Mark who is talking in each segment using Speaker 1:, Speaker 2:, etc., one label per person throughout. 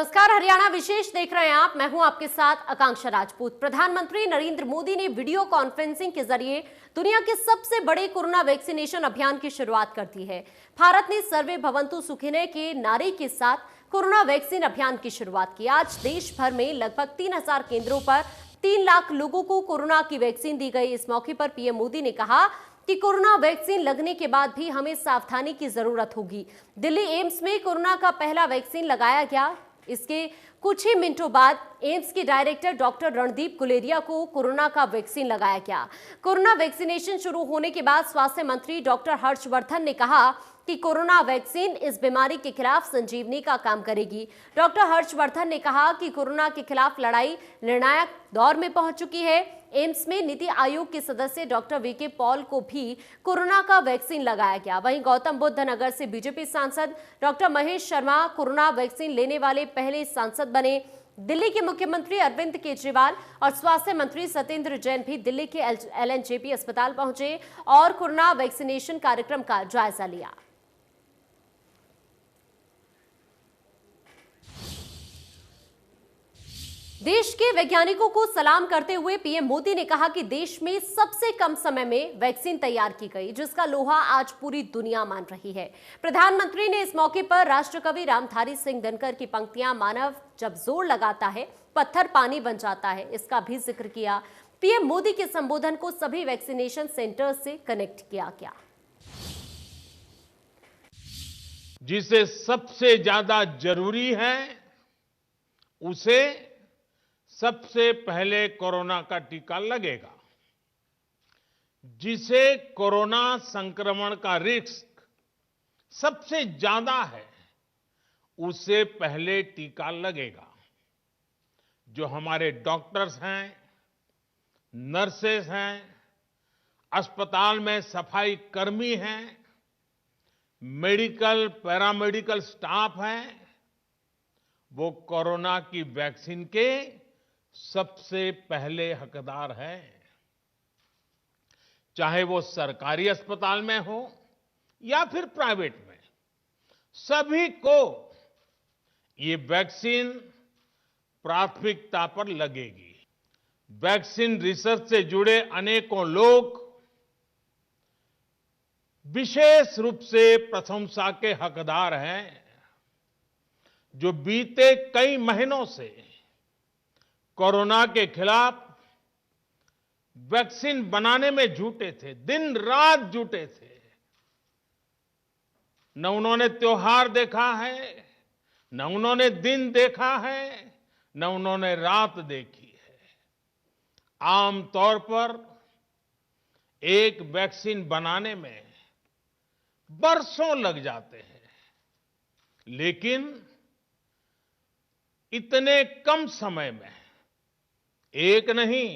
Speaker 1: नमस्कार, हरियाणा विशेष देख रहे हैं आप। मैं हूं आपके साथ आकांक्षा राजपूत। प्रधानमंत्री नरेंद्र मोदी ने वीडियो कॉन्फ्रेंसिंग के जरिए दुनिया के सबसे बड़े कोरोना वैक्सीनेशन अभियान की शुरुआत कर दी है। भारत ने सर्वे भवन्तु सुखिनः के नारे के साथ कोरोना वैक्सीन अभियान की शुरुआत की। आज देश भर में लगभग 3000 केंद्रों पर 3 लाख लोगों को कोरोना की वैक्सीन दी गई। इस मौके पर पीएम मोदी ने कहा कि कोरोना वैक्सीन लगने के बाद भी हमें सावधानी की जरूरत होगी। दिल्ली एम्स में कोरोना का पहला वैक्सीन लगाया गया। इसके कुछ ही मिनटों बाद एम्स के डायरेक्टर डॉक्टर रणदीप गुलेरिया को कोरोना का वैक्सीन लगाया गया। कोरोना वैक्सीनेशन शुरू होने के बाद स्वास्थ्य मंत्री डॉक्टर हर्षवर्धन ने कहा कि कोरोना वैक्सीन इस बीमारी के खिलाफ संजीवनी का काम करेगी। डॉक्टर हर्षवर्धन ने कहा कि कोरोना के खिलाफ लड़ाई निर्णायक दौर में पहुंच चुकी है। एम्स में नीति आयोग के सदस्य डॉक्टर वीके पॉल को भी कोरोना का वैक्सीन लगाया गया। वहीं गौतम बुद्ध नगर से बीजेपी सांसद doctor Mahesh Sharma corona vaccine लेने वाले पहले सांसद बने। दिल्ली के मुख्यमंत्री अरविंद केजरीवाल और स्वास्थ्य मंत्री सत्येंद्र जैन भी दिल्ली के एलएनजेपी अस्पताल पहुंचे और कोरोना वैक्सीनेशन कार्यक्रम का जायजा लिया। देश के वैज्ञानिकों को सलाम करते हुए पीएम मोदी ने कहा कि देश में सबसे कम समय में वैक्सीन तैयार की गई, जिसका लोहा आज पूरी दुनिया मान रही है। प्रधानमंत्री ने इस मौके पर राष्ट्रकवि रामधारी सिंह दिनकर की पंक्तियां "मानव जब जोर लगाता है, पत्थर पानी बन जाता है" इसका भी जिक्र किया। पीएम मोदी के संबोधन को सभी वैक्सीनेशन सेंटर से कनेक्ट किया गया।
Speaker 2: जिसे सबसे ज्यादा जरूरी है उसे सबसे पहले कोरोना का टीका लगेगा। जिसे कोरोना संक्रमण का रिस्क सबसे ज्यादा है उसे पहले टीका लगेगा। जो हमारे डॉक्टर्स हैं, नर्सेस हैं, अस्पताल में सफाई कर्मी हैं, मेडिकल पैरामेडिकल स्टाफ हैं, वो कोरोना की वैक्सीन के सबसे पहले हकदार हैं। चाहे वो सरकारी अस्पताल में हो या फिर प्राइवेट में, सभी को ये वैक्सीन प्राथमिकता पर लगेगी। वैक्सीन रिसर्च से जुड़े अनेकों लोग विशेष रूप से प्रशंसा के हकदार हैं, जो बीते कई महीनों से कोरोना के खिलाफ वैक्सीन बनाने में जुटे थे, दिन रात जुटे थे। न उन्होंने त्योहार देखा है, न उन्होंने दिन देखा है, न उन्होंने रात देखी है। आमतौर पर एक वैक्सीन बनाने में बरसों लग जाते हैं, लेकिन इतने कम समय में एक नहीं,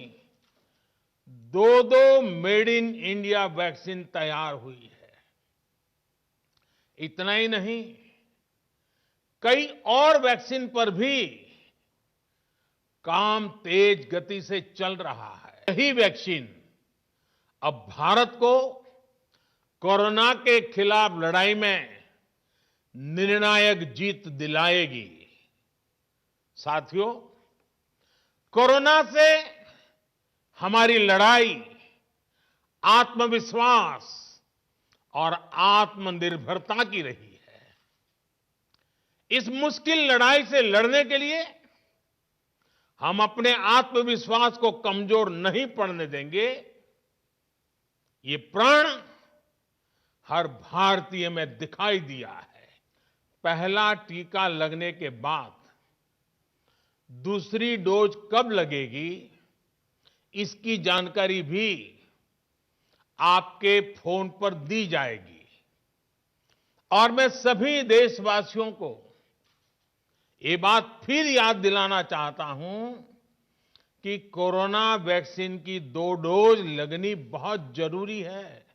Speaker 2: दो मेड इन इंडिया वैक्सीन तैयार हुई है। इतना ही नहीं, कई और वैक्सीन पर भी काम तेज गति से चल रहा है। यही वैक्सीन अब भारत को कोरोना के खिलाफ लड़ाई में निर्णायक जीत दिलाएगी। साथियों, कोरोना से हमारी लड़ाई आत्मविश्वास और आत्मनिर्भरता की रही है। इस मुश्किल लड़ाई से लड़ने के लिए हम अपने आत्मविश्वास को कमजोर नहीं पड़ने देंगे। ये प्रण हर भारतीय में दिखाई दिया है। पहला टीका लगने के बाद दूसरी डोज कब लगेगी, इसकी जानकारी भी आपके फोन पर दी जाएगी। और मैं सभी देशवासियों को ये बात फिर याद दिलाना चाहता हूं कि कोरोना वैक्सीन की 2 डोज लगनी बहुत जरूरी है।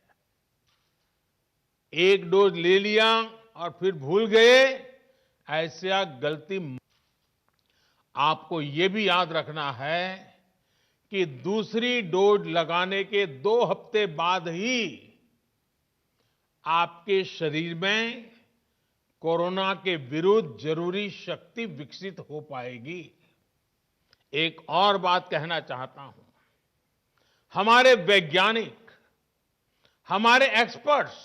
Speaker 2: एक डोज ले लिया और फिर भूल गए, ऐसा गलती आपको ये भी याद रखना है कि दूसरी डोज लगाने के 2 हफ्ते बाद ही आपके शरीर में कोरोना के विरुद्ध जरूरी शक्ति विकसित हो पाएगी। एक और बात कहना चाहता हूं, हमारे वैज्ञानिक, हमारे एक्सपर्ट्स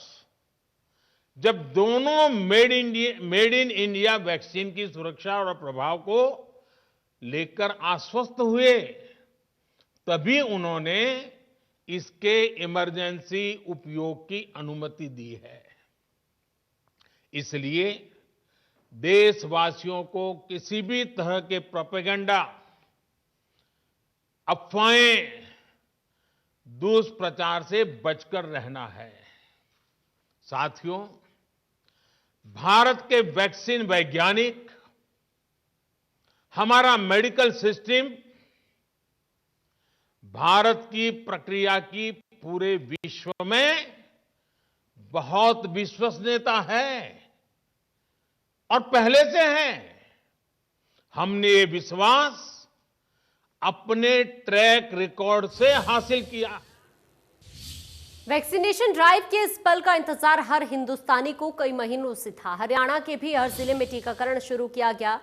Speaker 2: जब दोनों मेड इन इंडिया वैक्सीन की सुरक्षा और प्रभाव को लेकर आश्वस्त हुए, तभी उन्होंने इसके इमरजेंसी उपयोग की अनुमति दी है। इसलिए देशवासियों को किसी भी तरह के प्रोपेगेंडा, अफवाहें, दुष्प्रचार से बचकर रहना है। साथियों, भारत के वैक्सीन वैज्ञानिक, हमारा मेडिकल सिस्टम भारत की प्रक्रिया की पूरे विश्व में बहुत विश्वसनीयता है और पहले से है। हमने ये विश्वास अपने ट्रैक रिकॉर्ड से हासिल किया।
Speaker 1: वैक्सीनेशन ड्राइव के इस पल का इंतजार हर हिंदुस्तानी को कई महीनों से था। हरियाणा के भी हर जिले में टीकाकरण शुरू किया गया।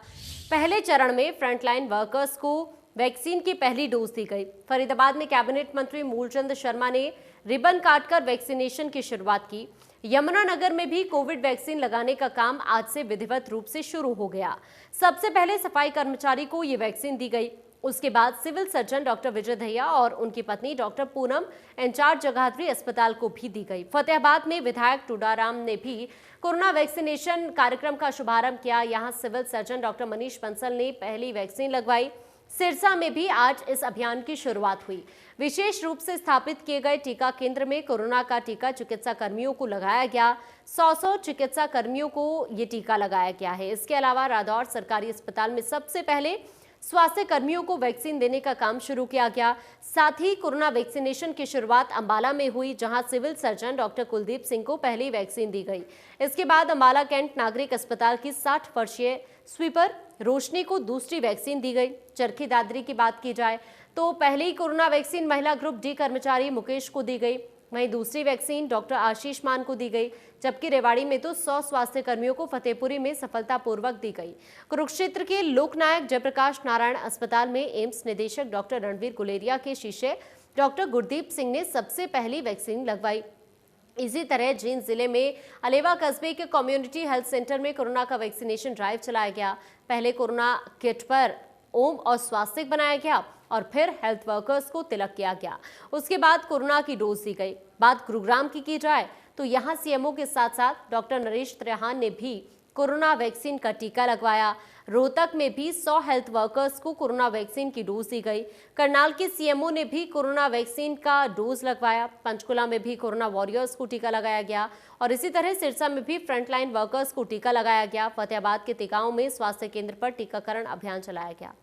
Speaker 1: पहले चरण में फ्रंटलाइन वर्कर्स को वैक्सीन की पहली डोज दी गई। फरीदाबाद में कैबिनेट मंत्री मूलचंद शर्मा ने रिबन काटकर वैक्सीनेशन की शुरुआत की। यमुनानगर में भी कोविड वैक्सीन लगाने का काम आज से विधिवत रूप से शुरू हो गया। सबसे पहले सफाई कर्मचारी को ये वैक्सीन दी गई। उसके बाद civil surgeon doctor Vijay Dahiya और उनकी पत्नी डॉक्टर पूनम इंचार्ज जगाधरी अस्पताल को भी दी गई। फतेहाबाद में विधायक टूडाराम ने भी कोरोना वैक्सीनेशन कार्यक्रम का शुभारंभ किया। यहां civil surgeon doctor Manish Bansal ने पहली वैक्सीन लगवाई। सिरसा में भी आज इस अभियान की शुरुआत हुई। विशेष रूप से स्थापित किए गए टीका केंद्र में कोरोना का टीका चिकित्सा कर्मियों को लगाया गया। 100 चिकित्सा कर्मियों को ये टीका लगाया गया है। इसके अलावा रादौर सरकारी अस्पताल में सबसे पहले स्वास्थ्य कर्मियों को वैक्सीन देने का काम शुरू किया गया। साथ ही कोरोना वैक्सीनेशन की शुरुआत अंबाला में हुई, जहां civil surgeon doctor Kuldeep Singh को पहली वैक्सीन दी गई। इसके बाद अंबाला कैंट नागरिक अस्पताल की 60 वर्षीय स्वीपर रोशनी को दूसरी वैक्सीन दी गई। चरखी दादरी की बात की जाए तो पहली कोरोना वैक्सीन महिला ग्रुप डी कर्मचारी मुकेश को दी गई। वहीं दूसरी वैक्सीन डॉक्टर आशीष मान को दी गई, जबकि रेवाड़ी में तो 100 स्वास्थ्य कर्मियों को फतेहपुरी में सफलतापूर्वक दी गई। कुरुक्षेत्र के लोकनायक जयप्रकाश नारायण अस्पताल में एम्स निदेशक डॉक्टर रणवीर गुलेरिया के शिष्य डॉक्टर गुरदीप सिंह ने सबसे पहली वैक्सीन लगवाई। इसी तरह जींद जिले में अलेवा कस्बे के कम्युनिटी हेल्थ सेंटर में कोरोना का वैक्सीनेशन ड्राइव चलाया गया। पहले कोरोना किट पर ओम और स्वास्तिक बनाया गया और फिर हेल्थ वर्कर्स को तिलक किया गया। उसके बाद कोरोना की डोज दी गई। बात गुरुग्राम की जाए तो यहां सीएमओ के साथ साथ डॉक्टर नरेश त्रेहान ने भी कोरोना वैक्सीन का टीका लगवाया। रोहतक में भी 100 हेल्थ वर्कर्स को कोरोना वैक्सीन की डोज दी गई। करनाल के सीएमओ ने भी कोरोना वैक्सीन का डोज लगवाया। पंचकुला में भी कोरोना वॉरियर्स को टीका लगाया गया और इसी तरह सिरसा में भी फ्रंटलाइन वर्कर्स को टीका लगाया गया। फतेहाबाद के तिगांव में स्वास्थ्य केंद्र पर टीकाकरण अभियान चलाया गया।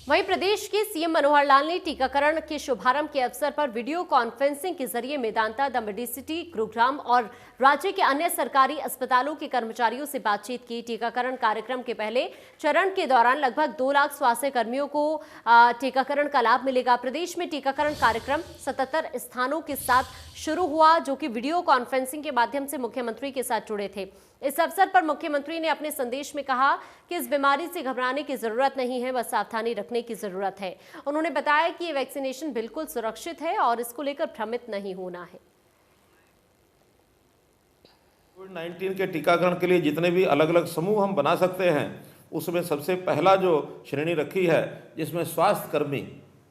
Speaker 1: वहीं प्रदेश के सीएम मनोहर लाल ने टीकाकरण के शुभारंभ के अवसर पर वीडियो कॉन्फ्रेंसिंग के जरिए मेदांता, द मेडिसिटी, गुरुग्राम और राज्य के अन्य सरकारी अस्पतालों के कर्मचारियों से बातचीत की। टीकाकरण कार्यक्रम के पहले चरण के दौरान लगभग 2 लाख स्वास्थ्य कर्मियों को टीकाकरण का लाभ मिलेगा। प्रदेश में टीकाकरण कार्यक्रम 77 स्थानों के साथ शुरू हुआ, जो कि वीडियो कॉन्फ्रेंसिंग के माध्यम से मुख्यमंत्री के साथ जुड़े थे। इस अवसर पर मुख्यमंत्री ने अपने संदेश में कहा कि इस बीमारी से घबराने की जरूरत नहीं है, बस सावधानी रखने की जरूरत है। उन्होंने बताया कि ये वैक्सीनेशन बिल्कुल सुरक्षित है और इसको लेकर भ्रमित नहीं होना है।
Speaker 3: कोविड-19 के टीकाकरण के लिए जितने भी अलग अलग समूह हम बना सकते हैं, उसमें सबसे पहला जो श्रेणी रखी है, जिसमें स्वास्थ्य कर्मी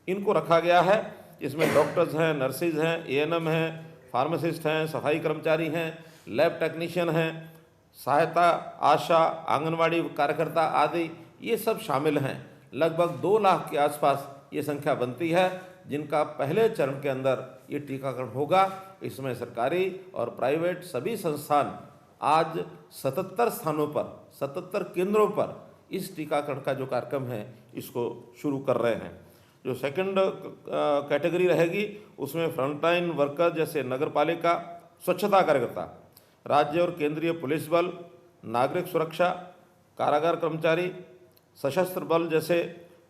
Speaker 3: इनको रखा गया है। इसमें डॉक्टर्स हैं, नर्सेज हैं, एएनएम हैं, फार्मासिस्ट हैं, सफाई कर्मचारी हैं, लैब टेक्नीशियन हैं, सहायता, आशा, आंगनवाड़ी कार्यकर्ता आदि ये सब शामिल हैं। लगभग 2 लाख के आसपास ये संख्या बनती है, जिनका पहले चरण के अंदर ये टीकाकरण होगा। इसमें सरकारी और प्राइवेट सभी संस्थान आज 77 स्थानों पर, 77 केंद्रों पर इस टीकाकरण का जो कार्यक्रम है इसको शुरू कर रहे हैं। जो सेकंड कैटेगरी रहेगी उसमें फ्रंटलाइन वर्कर जैसे नगर पालिका, स्वच्छता कार्यकर्ता, राज्य और केंद्रीय पुलिस बल, नागरिक सुरक्षा, कारागार कर्मचारी, सशस्त्र बल जैसे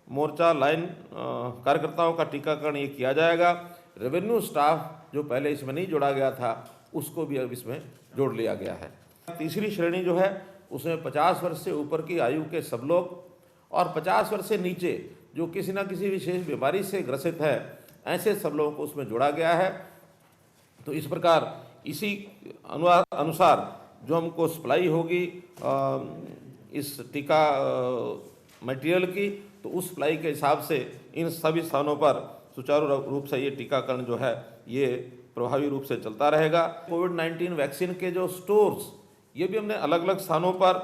Speaker 3: मोर्चा लाइन कार्यकर्ताओं का टीकाकरण ये किया जाएगा। रेवेन्यू स्टाफ जो पहले इसमें नहीं जोड़ा गया था उसको भी अब इसमें जोड़ लिया गया है। तीसरी श्रेणी जो है उसमें 50 वर्ष से ऊपर की आयु के सब लोग और 50 वर्ष से नीचे जो किसी न किसी विशेष बीमारी से ग्रसित है ऐसे सब लोगों को उसमें जोड़ा गया है। तो इस प्रकार इसी अनुसार जो हमको सप्लाई होगी इस टीका मटेरियल की, तो उस सप्लाई के हिसाब से इन सभी स्थानों पर सुचारू रूप से ये टीकाकरण जो है ये प्रभावी रूप से चलता रहेगा। कोविड-19 वैक्सीन के जो स्टोर्स ये भी हमने अलग अलग स्थानों पर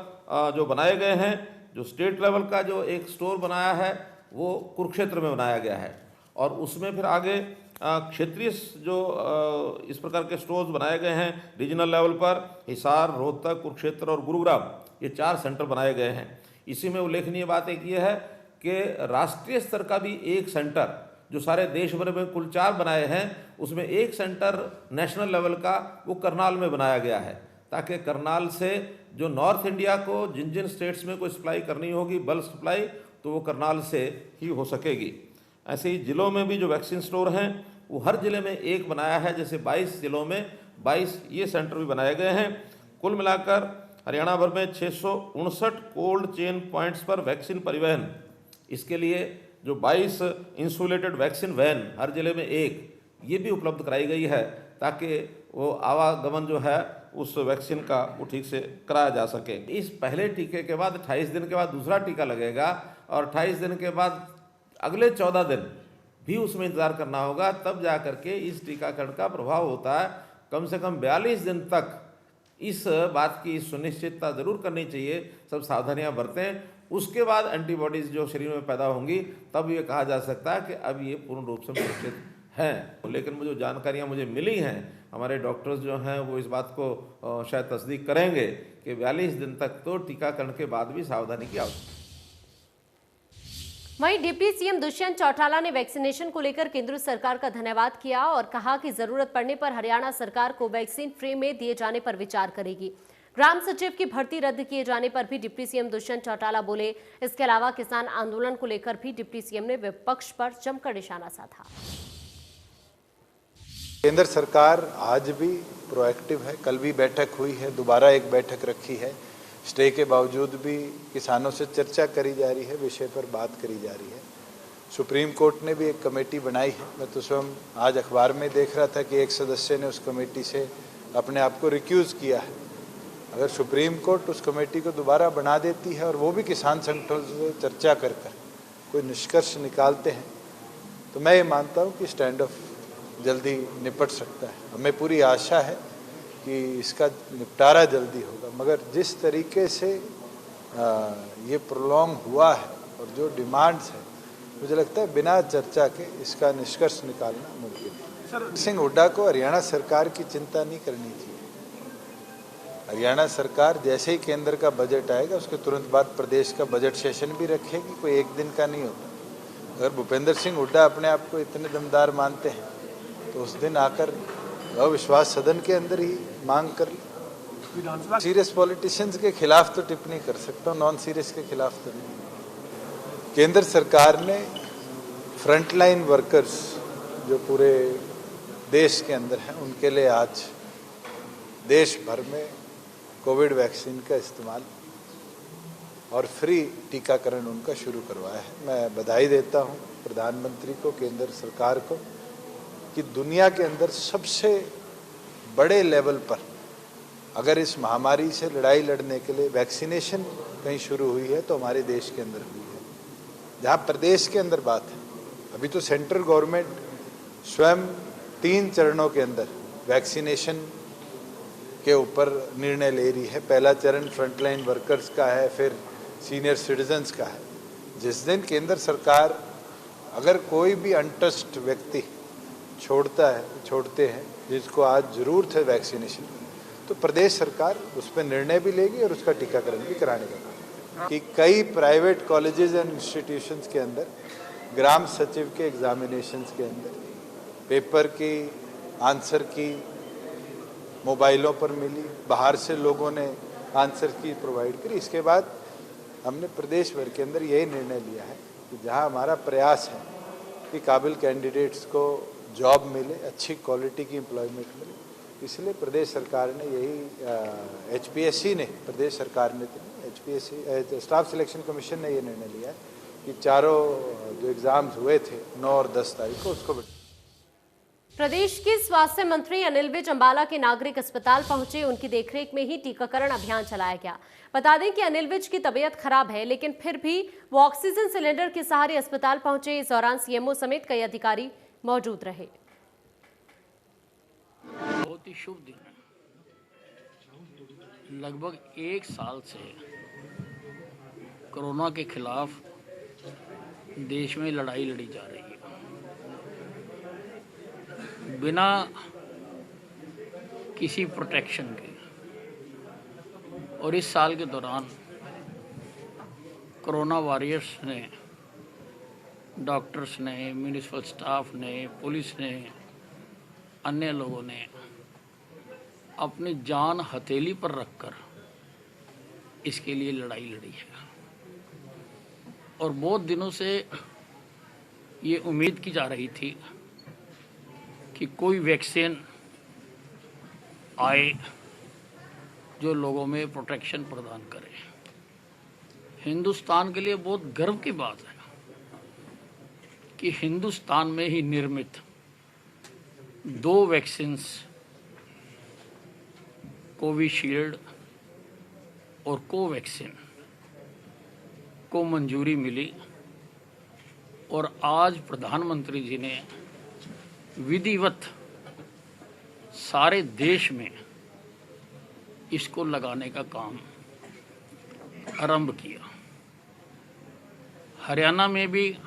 Speaker 3: जो बनाए गए हैं। जो स्टेट लेवल का जो एक स्टोर बनाया है वो कुरुक्षेत्र में बनाया गया है और उसमें फिर आगे क्षेत्रीय जो इस प्रकार के स्टोर्स बनाए गए हैं रीजनल लेवल पर हिसार, रोहतक, कुरुक्षेत्र और गुरुग्राम, ये 4 सेंटर बनाए गए हैं। इसी में उल्लेखनीय बात एक ये है कि राष्ट्रीय स्तर का भी एक सेंटर जो सारे देश भर में कुल 4 बनाए हैं उसमें एक सेंटर नेशनल लेवल का वो करनाल में बनाया गया है, ताकि करनाल से जो नॉर्थ इंडिया को जिन जिन स्टेट्स में कोई सप्लाई करनी होगी बल्क सप्लाई, तो वो करनाल से ही हो सकेगी। ऐसे ही जिलों में भी जो वैक्सीन स्टोर हैं वो हर जिले में एक बनाया है। जैसे 22 जिलों में 22 ये सेंटर भी बनाए गए हैं। कुल मिलाकर हरियाणा भर में 659 कोल्ड चेन पॉइंट्स पर वैक्सीन परिवहन, इसके लिए जो 22 इंसुलेटेड वैक्सीन वैन हर जिले में एक, ये भी उपलब्ध कराई गई है ताकि वो आवागमन जो है उस वैक्सीन का वो ठीक से कराया जा सके। इस पहले टीके के बाद 28 दिन के बाद दूसरा टीका लगेगा और 28 दिन के बाद अगले 14 दिन भी उसमें इंतज़ार करना होगा, तब जा करके इस टीकाकरण का प्रभाव होता है। कम से कम 42 दिन तक इस बात की सुनिश्चितता जरूर करनी चाहिए, सब सावधानियां बरतें। उसके बाद एंटीबॉडीज़ जो शरीर में पैदा होंगी तब ये कहा जा सकता है कि अब ये पूर्ण रूप से सुरक्षित हैं। लेकिन मुझे जानकारियां मुझे मिली हैं, हमारे डॉक्टर्स जो हैं वो इस बात को शायद तस्दीक करेंगे कि 42 दिन तक तो टीकाकरण के बाद भी सावधानी की आवश्यकता है।
Speaker 1: वहीं डिप्टी सीएम दुष्यंत चौटाला ने वैक्सीनेशन को लेकर केंद्र सरकार का धन्यवाद किया और कहा कि जरूरत पड़ने पर हरियाणा सरकार को वैक्सीन फ्री में दिए जाने पर विचार करेगी। ग्राम सचिव की भर्ती रद्द किए जाने पर भी डिप्टी सीएम दुष्यंत चौटाला बोले। इसके अलावा किसान आंदोलन को लेकर भी डिप्टी सीएम ने विपक्ष पर जमकर निशाना साधा।
Speaker 4: केंद्र सरकार आज भी प्रोएक्टिव है। कल भी बैठक हुई है, दोबारा एक बैठक रखी है। स्टे के बावजूद भी किसानों से चर्चा करी जा रही है, विषय पर बात करी जा रही है। सुप्रीम कोर्ट ने भी एक कमेटी बनाई है। मैं तो स्वयं आज अखबार में देख रहा था कि एक सदस्य ने उस कमेटी से अपने आप को रिक्यूज़ किया है। अगर सुप्रीम कोर्ट उस कमेटी को दोबारा बना देती है और वो भी किसान संगठनों से चर्चा कर कोई निष्कर्ष निकालते हैं, तो मैं ये मानता हूँ कि स्टैंड ऑफ जल्दी निपट सकता है। हमें पूरी आशा है कि इसका निपटारा जल्दी होगा, मगर जिस तरीके से ये प्रोलॉन्ग हुआ है और जो डिमांड्स हैं, मुझे लगता है बिना चर्चा के इसका निष्कर्ष निकालना मुमकिन है। सर सिंह हुड्डा को हरियाणा सरकार की चिंता नहीं करनी चाहिए। हरियाणा सरकार जैसे ही केंद्र का बजट आएगा उसके तुरंत बाद प्रदेश का बजट सेशन भी रखेगी, कोई एक दिन का नहीं होता। अगर भूपेंद्र सिंह हुड्डा अपने आप को इतने दमदार मानते हैं तो उस दिन आकर अविश्वास सदन के अंदर ही मांग कर ले। सीरियस पॉलिटिशियंस के खिलाफ तो टिप्पणी कर सकता हूँ, नॉन सीरियस के खिलाफ तो नहीं। केंद्र सरकार ने फ्रंटलाइन वर्कर्स जो पूरे देश के अंदर हैं उनके लिए आज देश भर में कोविड वैक्सीन का इस्तेमाल और फ्री टीकाकरण उनका शुरू करवाया है। मैं बधाई देता हूँ प्रधानमंत्री को, केंद्र सरकार को, कि दुनिया के अंदर सबसे बड़े लेवल पर अगर इस महामारी से लड़ाई लड़ने के लिए वैक्सीनेशन कहीं शुरू हुई है तो हमारे देश के अंदर हुई है। जहाँ प्रदेश के अंदर बात है, अभी तो सेंट्रल गवर्नमेंट स्वयं 3 चरणों के अंदर वैक्सीनेशन के ऊपर निर्णय ले रही है। पहला चरण फ्रंटलाइन वर्कर्स का है, फिर सीनियर सिटीजन्स का है। जिस दिन केंद्र सरकार अगर कोई भी अनटच्ड व्यक्ति छोड़ते हैं जिसको आज जरूरत है वैक्सीनेशन, तो प्रदेश सरकार उस पर निर्णय भी लेगी और उसका टीकाकरण भी कराने का काम। कि कई प्राइवेट कॉलेजेस एंड इंस्टीट्यूशंस के अंदर ग्राम सचिव के एग्जामिनेशंस के अंदर पेपर की आंसर की मोबाइलों पर मिली, बाहर से लोगों ने आंसर की प्रोवाइड करी। इसके बाद हमने प्रदेश भर के अंदर यही निर्णय लिया है कि जहां हमारा प्रयास है कि काबिल कैंडिडेट्स को जॉब मिले, अच्छी क्वालिटी की एम्प्लॉयमेंट मिले, इसलिए प्रदेश सरकार ने यही HPSC ने, प्रदेश सरकार ने HPSC स्टाफ सिलेक्शन कमीशन ने ये निर्णय लिया है कि चारों जो एग्ज़ाम्स हुए थे 9 और 10 तारीख को उसको
Speaker 1: प्रदेश के स्वास्थ्य मंत्री अनिल विज अंबाला के नागरिक अस्पताल पहुंचे। उनकी देखरेख में ही टीकाकरण अभियान चलाया गया। बता दें कि अनिल विज की तबीयत खराब है, लेकिन फिर भी वो ऑक्सीजन सिलेंडर के सहारे अस्पताल पहुंचे। इस दौरान CMO समेत कई अधिकारी मौजूद रहे।
Speaker 5: बहुत ही शुभ दिन है। लगभग 1 साल से कोरोना के खिलाफ देश में लड़ाई लड़ी जा रही है। बिना किसी प्रोटेक्शन के, और इस साल के दौरान कोरोना वॉरियर्स ने, डॉक्टर्स ने, म्यूनिसिपल स्टाफ ने, पुलिस ने, अन्य लोगों ने अपनी जान हथेली पर रखकर इसके लिए लड़ाई लड़ी है। और बहुत दिनों से ये उम्मीद की जा रही थी कि कोई वैक्सीन आए जो लोगों में प्रोटेक्शन प्रदान करे। हिंदुस्तान के लिए बहुत गर्व की बात है कि हिंदुस्तान में ही निर्मित 2 वैक्सीन्स, कोविशील्ड और कोवैक्सीन को मंजूरी मिली। और आज प्रधानमंत्री जी ने विधिवत सारे देश में इसको लगाने का काम आरंभ किया। हरियाणा में भी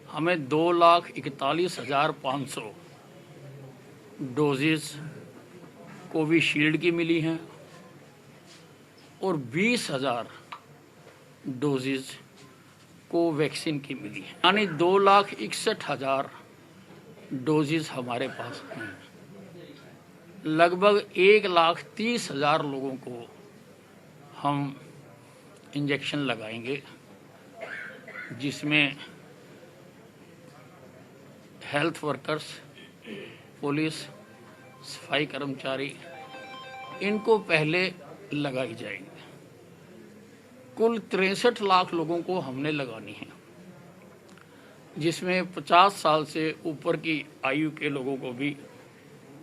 Speaker 5: हमें 2,41,500 डोजेस कोविशील्ड की मिली हैं और 20,000 डोजेस कोवैक्सीन की मिली है, यानी 2,61,000 डोजेस हमारे पास हैं। लगभग 1,30,000 लोगों को हम इंजेक्शन लगाएंगे, जिसमें हेल्थ वर्कर्स, पुलिस, सफाई कर्मचारी, इनको पहले लगाई जाएंगी। कुल 63 लाख लोगों को हमने लगानी है, जिसमें 50 साल से ऊपर की आयु के लोगों को भी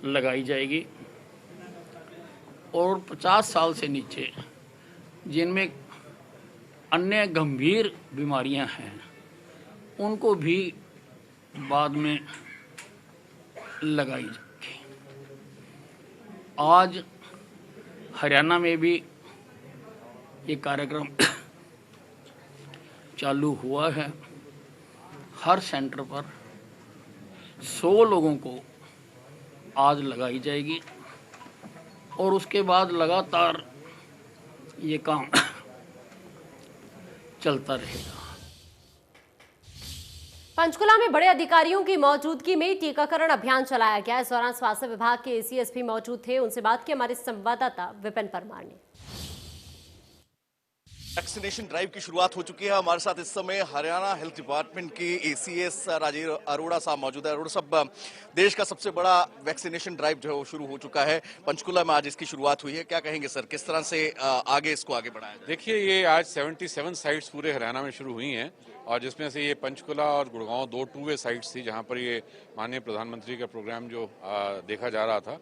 Speaker 5: लगाई जाएगी और 50 साल से नीचे जिनमें अन्य गंभीर बीमारियां हैं उनको भी बाद में लगाई जाएगी। आज हरियाणा में भी ये कार्यक्रम चालू हुआ है। हर सेंटर पर 100 लोगों को आज लगाई जाएगी और उसके बाद लगातार ये काम चलता रहेगा।
Speaker 1: पंचकुला में बड़े अधिकारियों की मौजूदगी में टीकाकरण अभियान चलाया गया। इस दौरान स्वास्थ्य विभाग के ACS भी मौजूद थे। उनसे बात की हमारे संवाददाता विपिन परमार ने।
Speaker 6: वैक्सीनेशन ड्राइव की शुरुआत हो चुकी है। हमारे साथ इस समय हरियाणा हेल्थ डिपार्टमेंट की ACS राजीव अरोड़ा साहब मौजूद है। अरोड़ा साहब, देश का सबसे बड़ा वैक्सीनेशन ड्राइव जो है वो शुरू हो चुका है। पंचकुला में आज इसकी शुरुआत हुई है, क्या कहेंगे सर, किस तरह से आगे इसको आगे बढ़ाया जाए?
Speaker 7: देखिए, ये आज 77 साइट्स पूरे हरियाणा में शुरू हुई हैं और जिसमें से ये पंचकुला और गुड़गांव 2 टू-वे साइट्स थी जहां पर ये माननीय प्रधानमंत्री का प्रोग्राम जो देखा जा रहा था।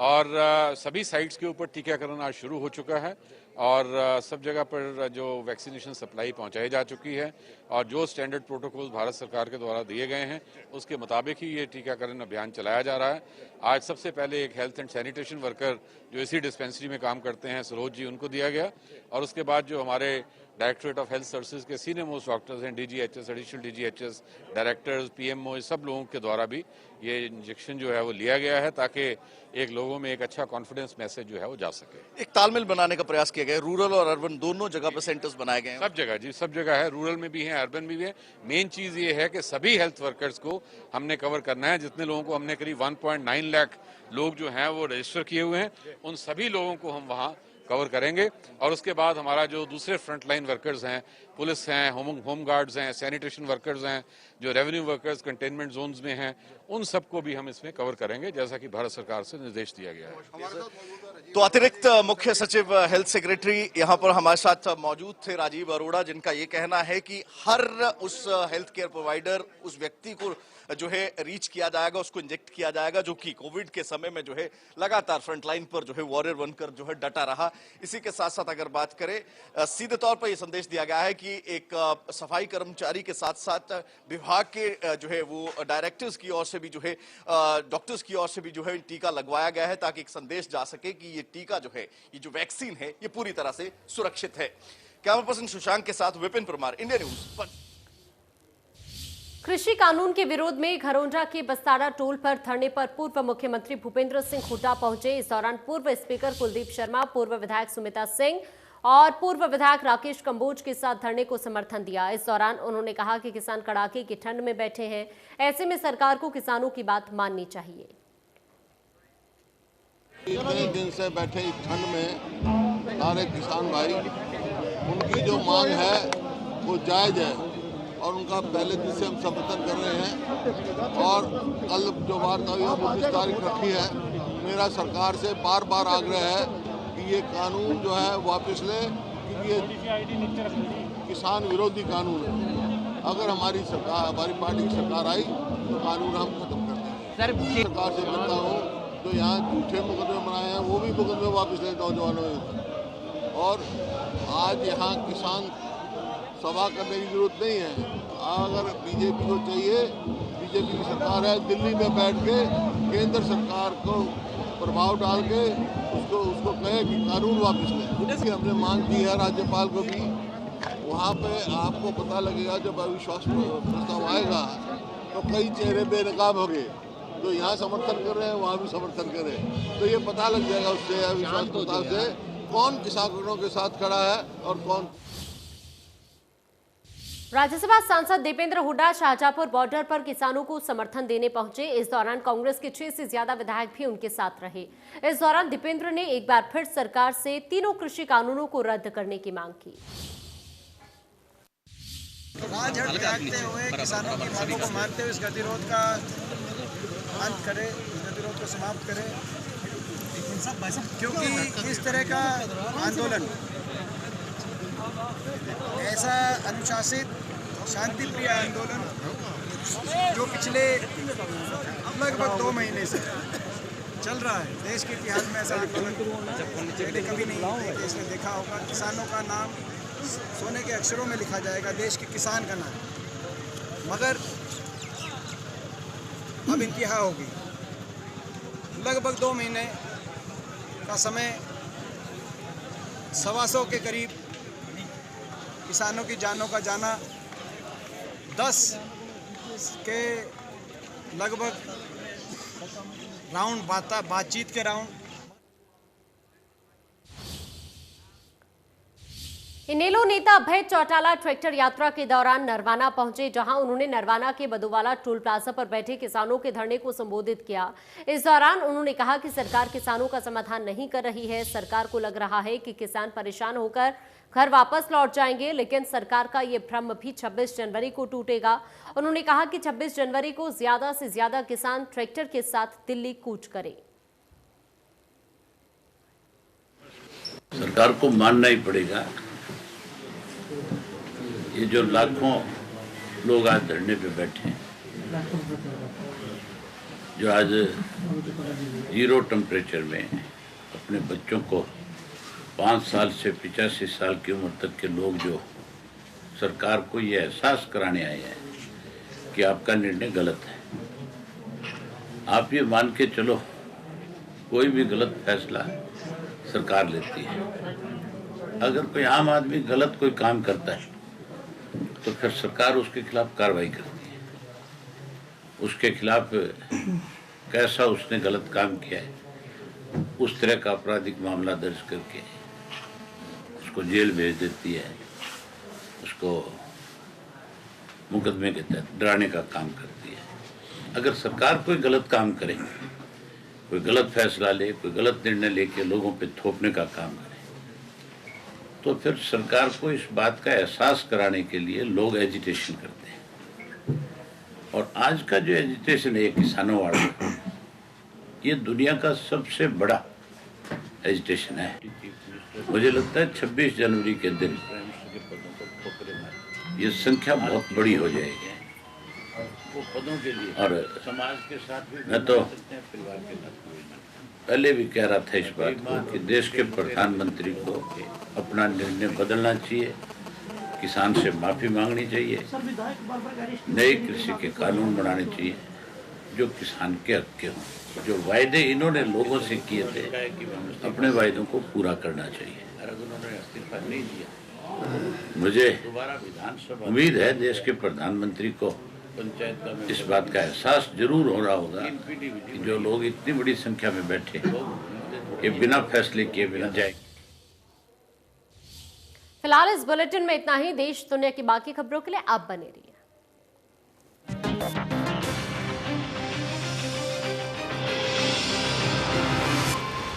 Speaker 7: और सभी साइट्स के ऊपर टीकाकरण आज शुरू हो चुका है और सब जगह पर जो वैक्सीनेशन सप्लाई पहुंचाई जा चुकी है और जो स्टैंडर्ड प्रोटोकॉल भारत सरकार के द्वारा दिए गए हैं उसके मुताबिक ही ये टीकाकरण अभियान चलाया जा रहा है। आज सबसे पहले एक हेल्थ एंड सैनिटेशन वर्कर जो इसी डिस्पेंसरी में काम करते हैं, सरोज जी, उनको दिया गया और उसके बाद जो हमारे डायरेक्टरेट ऑफ हेल्थ सर्विसेज के सीनियर मोस्ट डॉक्टर्स हैं, DGHS, additional DGHS, directors, PMO, सब लोगों के द्वारा भी ये इंजेक्शन जो है वो लिया गया है ताकि एक लोगों में एक अच्छा कॉन्फिडेंस मैसेज जो है वो जा सके।
Speaker 6: एक तालमेल बनाने का प्रयास किया गया है। रूरल और अर्बन दोनों जगह पर सेंटर्स बनाए गए हैं।
Speaker 7: सब जगह जी, सब जगह है। रूरल में भी है, अर्बन में भी है। मेन चीज ये है कि सभी हेल्थ वर्कर्स को हमने कवर करना है। जितने लोगों को हमने करीब 1.9 लाख लोग जो हैं वो रजिस्टर किए हुए हैं, उन सभी लोगों को हम वहाँ कवर करेंगे। और उसके बाद हमारा जो दूसरे फ्रंट लाइन वर्कर्स हैं, पुलिस हैं, होम गार्ड्स हैं, सैनिटेशन वर्कर्स हैं, जो रेवेन्यू वर्कर्स कंटेनमेंट जोन्स में हैं, उन सबको भी हम इसमें कवर करेंगे, जैसा कि भारत सरकार से निर्देश दिया गया है।
Speaker 6: तो अतिरिक्त मुख्य सचिव हेल्थ सेक्रेटरी यहाँ पर हमारे साथ मौजूद थे, राजीव अरोड़ा, जिनका ये कहना है कि हर उस हेल्थ केयर प्रोवाइडर, उस व्यक्ति को जो है रीच किया जाएगा, उसको इंजेक्ट किया जाएगा, जो कि कोविड के समय में जो है लगातार फ्रंटलाइन पर जो है वॉरियर बनकर जो है डटा रहा। इसी के साथ साथ अगर बात करें, सीधे तौर पर यह संदेश दिया गया है कि एक सफाई कर्मचारी के साथ साथ विभाग के जो है वो डायरेक्टर्स की ओर से भी जो है, डॉक्टर्स की ओर से भी जो है टीका लगवाया गया है, ताकि एक संदेश जा सके कि ये टीका जो है, ये जो वैक्सीन है, ये पूरी तरह से सुरक्षित है। कैमरा पर्सन शशांक के साथ विपिन परमार, इंडिया न्यूज।
Speaker 1: कृषि कानून के विरोध में घरौंडा के बस्ताड़ा टोल पर धरने पर पूर्व मुख्यमंत्री भूपेंद्र सिंह हुड्डा पहुंचे। इस दौरान पूर्व स्पीकर कुलदीप शर्मा, पूर्व विधायक सुमिता सिंह और पूर्व विधायक राकेश कंबोज के साथ धरने को समर्थन दिया। इस दौरान उन्होंने कहा कि किसान कड़ाके की ठंड में बैठे हैं, ऐसे में सरकार को किसानों की बात माननी चाहिए।
Speaker 8: इतने दिन से बैठे इस ठंड में सारे किसान भाई, उनकी जो मांग है वो जायज है और उनका पहले दिन से हम समर्थन कर रहे हैं। और कल जो वार्ता हुई 19 तारीख रखी है, मेरा सरकार से बार बार आग्रह है कि ये कानून जो है वापस ले, क्योंकि ये किसान विरोधी कानून है। अगर हमारी सरकार, हमारी पार्टी की सरकार आई तो कानून हम खत्म कर देंगे। सरकार से कहता हूँ, जो यहाँ झूठे मुकदमे बनाए हैं वो भी मुकदमे वापस ले नौजवानों में। और आज यहाँ किसान सभा करने की जरूरत नहीं है। अगर बीजेपी को चाहिए, बीजेपी की सरकार है, दिल्ली में बैठ के केंद्र सरकार को प्रभाव डाल के उसको कहे कि कानून वापस ले। हमने मांग की है राज्यपाल को भी, वहाँ पे आपको पता लगेगा जब अविश्वास प्रस्ताव आएगा तो कई चेहरे बेनकाब हो गए, तो यहाँ समर्थन कर रहे हैं वहाँ भी समर्थन करें, तो ये पता लग जाएगा उससे अविश्वास प्रस्ताव से कौन किसानों के साथ खड़ा है और कौन।
Speaker 1: राज्यसभा सांसद दीपेंद्र हुड्डा शाहजहांपुर बॉर्डर पर किसानों को समर्थन देने पहुंचे। इस दौरान कांग्रेस के 6 से ज्यादा विधायक भी उनके साथ रहे। इस दौरान दीपेंद्र ने एक बार फिर सरकार से तीनों कृषि कानूनों को रद्द करने की मांग की।
Speaker 9: राजहट त्यागते हुए किसानों की मांगों को मानते हुए इस गतिरोध का अंत करे, इस गतिरोध को समाप्त करे, क्योंकि इस तरह का आंदोलन ऐसा अनुशासित शांतिप्रिय आंदोलन जो पिछले लगभग 2 महीने से चल रहा है, देश के इतिहास में ऐसा आंदोलन पहले कभी नहीं देश में देखा होगा। किसानों का नाम सोने के अक्षरों में लिखा जाएगा, देश के किसान का नाम, मगर अब इंतहा होगी। लगभग 2 महीने का समय 125 के करीब किसानों की जानों का जाना, 10 के लगभग राउंड बातचीत के राउंड।
Speaker 1: इनेलो नेता अभय चौटाला ट्रैक्टर यात्रा के दौरान नरवाना पहुंचे, जहां उन्होंने नरवाना के बदुवाला टोल प्लाजा पर बैठे किसानों के धरने को संबोधित किया। इस दौरान उन्होंने कहा कि सरकार किसानों का समाधान नहीं कर रही है। सरकार को लग रहा है कि किसान परेशान होकर घर वापस लौट जाएंगे, लेकिन सरकार का ये भ्रम भी 26 जनवरी को टूटेगा। उन्होंने कहा कि 26 जनवरी को ज्यादा से ज्यादा किसान ट्रैक्टर के साथ दिल्ली कूच करें।
Speaker 10: सरकार को मानना ही पड़ेगा। ये जो लाखों लोग आज धरने पे बैठे हैं, जो आज 0 टेम्परेचर में अपने बच्चों को 5 साल से 85 साल की उम्र तक के लोग जो सरकार को ये एहसास कराने आए हैं कि आपका निर्णय गलत है। आप ये मान के चलो, कोई भी गलत फैसला सरकार लेती है। अगर कोई आम आदमी गलत कोई काम करता है तो फिर सरकार उसके खिलाफ कार्रवाई करती है। उसके खिलाफ कैसा उसने गलत काम किया है, उस तरह का आपराधिक मामला दर्ज करके उसको जेल भेज देती है, उसको मुकदमे के तहत डराने का काम करती है। अगर सरकार कोई गलत काम करे, कोई गलत फैसला ले, कोई गलत निर्णय लेके लोगों पे थोपने का काम करे, तो फिर सरकार को इस बात का एहसास कराने के लिए लोग एजिटेशन करते हैं। और आज का जो एजिटेशन है किसानों वाला, ये दुनिया का सबसे बड़ा एजिटेशन है। मुझे लगता है 26 जनवरी के दिन ये संख्या बहुत बड़ी हो जाएगी और समाज के साथ भी मैं तो पहले भी कह रहा था इस बात को कि देश के प्रधानमंत्री को अपना निर्णय बदलना चाहिए, किसान से माफी मांगनी चाहिए, नए कृषि के कानून बनाने चाहिए जो किसान के हक के हों। जो वायदे इन्होंने लोगों से किए थे, अपने वायदों को पूरा करना चाहिए। उन्होंने इस्तीफा नहीं दिया। मुझे उम्मीद है देश के प्रधानमंत्री को इस बात का एहसास जरूर हो रहा होगा कि जो लोग इतनी बड़ी संख्या में बैठे ये बिना फैसले किए बिना जाए।
Speaker 1: फिलहाल इस बुलेटिन में इतना ही। देश दुनिया की बाकी खबरों के लिए आप बने रहिए।